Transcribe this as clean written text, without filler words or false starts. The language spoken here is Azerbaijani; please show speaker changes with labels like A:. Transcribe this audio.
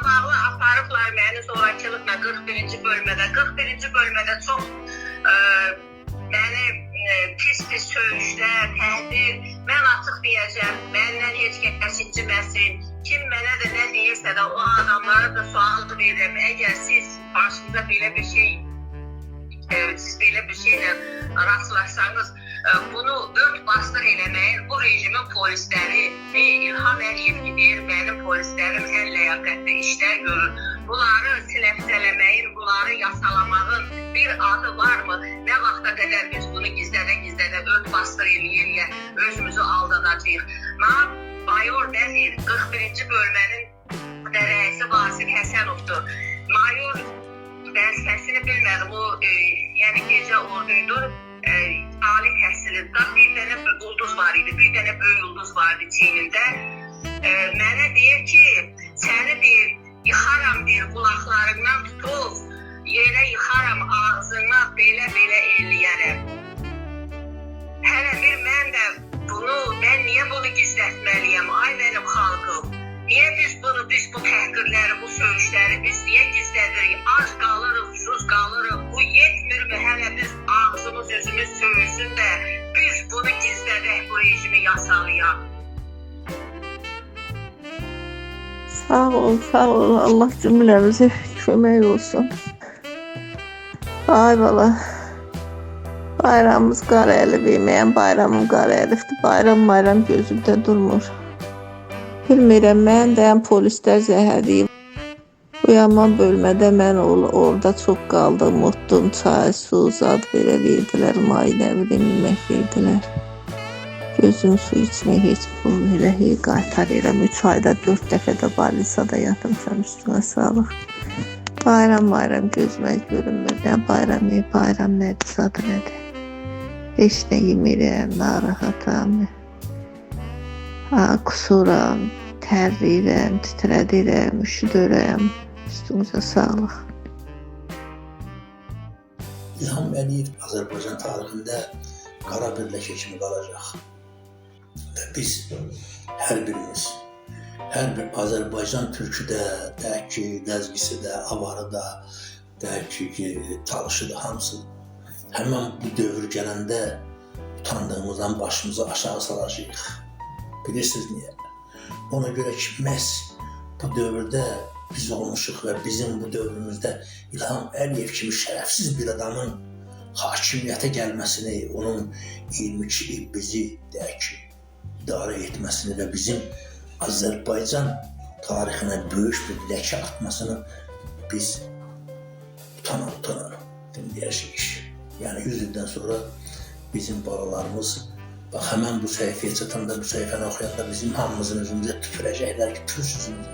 A: bağlı aparıblar məni zorakılıqla 41-ci bölmədə. 41-ci bölmədə çox məni pis-pis söyüşlər, təhdir. Mən açıq deyəcəm, məndən heç kəs inciməsin. Kim mənə də nə deyirsə də o adamlara da sual verirəm. Əgər siz başınıza belə bir şeylə rastlaşsanız, bunu ört bastır eləməyin. Bu rejimin polisləri İlham Əliyev deyir, mənim polislərim ən ləyaqətli işlər görür. Bunları siləfsələməyin, bunları yasalamağın bir adı varmı? Nə vaxta qədər biz bunu gizlədə ört bastır eləyir, özümüzü aldadacağıq. Mən Mayor Bəzir 41-ci bölmənin rəisi Vasif Həsənovdur. Mayor vəzifəsini bilmədim, o yəni gecə orduydu, ali təhsili, bir dənə ulduz var idi, bir dənə böyük ulduz vardı çiynində. Mənə deyir ki, səni deyir, yıxaram deyir, qulaqlarından tutub, yerə yıxaram, ağzına belə eləyərəm. Hələ bir mən də mən niyə bunu gizlətməliyəm, ay mənim xalqım? Niyə biz bu təhqirləri, bu söyüşləri biz niyə gizlədirik? Ac qalırıq, susuz qalırıq, bu yetmirmi? Hələ biz ağzımız, özümüz söyüşsün də biz bunu gizlədək, bu rejimi yasalayaq.
B: Sağ ol. Allah cümləmizə kömək olsun. Ay bala. Bayramımız qara əlif, yemeyen bayramım qara əlifdir. Bayram gözümdə durmur. Bilmirəm, mən deyən polislər zəhərliyim. Uyanman bölmədə mən orada çox qaldım, otdum, çay, su, zad belə verdilər, may nə bilim, yemək verdilər. Gözüm su içmək heç bu elə qaytar edirəm. 3 ayda 4 dəfə də balisada yatmışam, üstünə sağlıq. Bayram gözümə görünmür. Nə bayram nədir, zadı nədir? Heç nə yemirəm, narahatam. Kusuram, tərliyirəm, titrədirəm, üşüdürəm. Üstünüzə sağlıq.
C: İlham Əliyev Azərbaycan tarixində qara bir ləkə kimi qalacaq. Və biz hər birimiz, hər bir Azərbaycan türkü də, deyək ki, ləzgisi də, avarı da, deyək ki, talışı da, hamısı həmən bu dövr gələndə utandığımızdan başımızı aşağı salacağıq. Bilirsiniz niyə? Ona görə ki, məhz bu dövrdə biz olmuşuq və bizim bu dövrümüzdə İlham Əliyev kimi şərəfsiz bir adamın hakimiyyətə gəlməsini, onun 22 il bizi deyək ki, idarə etməsini və bizim Azərbaycan tarixinə böyük bir ləkə atmasını biz utana dinləyəcəyik. Yəni 100 ildən sonra bizim balalarımız bax həmən bu səhifəyə çatanda, bu səhifəni oxuyanda bizim hamımızın özümüzə tüpürəcəklər ki, tüpürsüzünüz.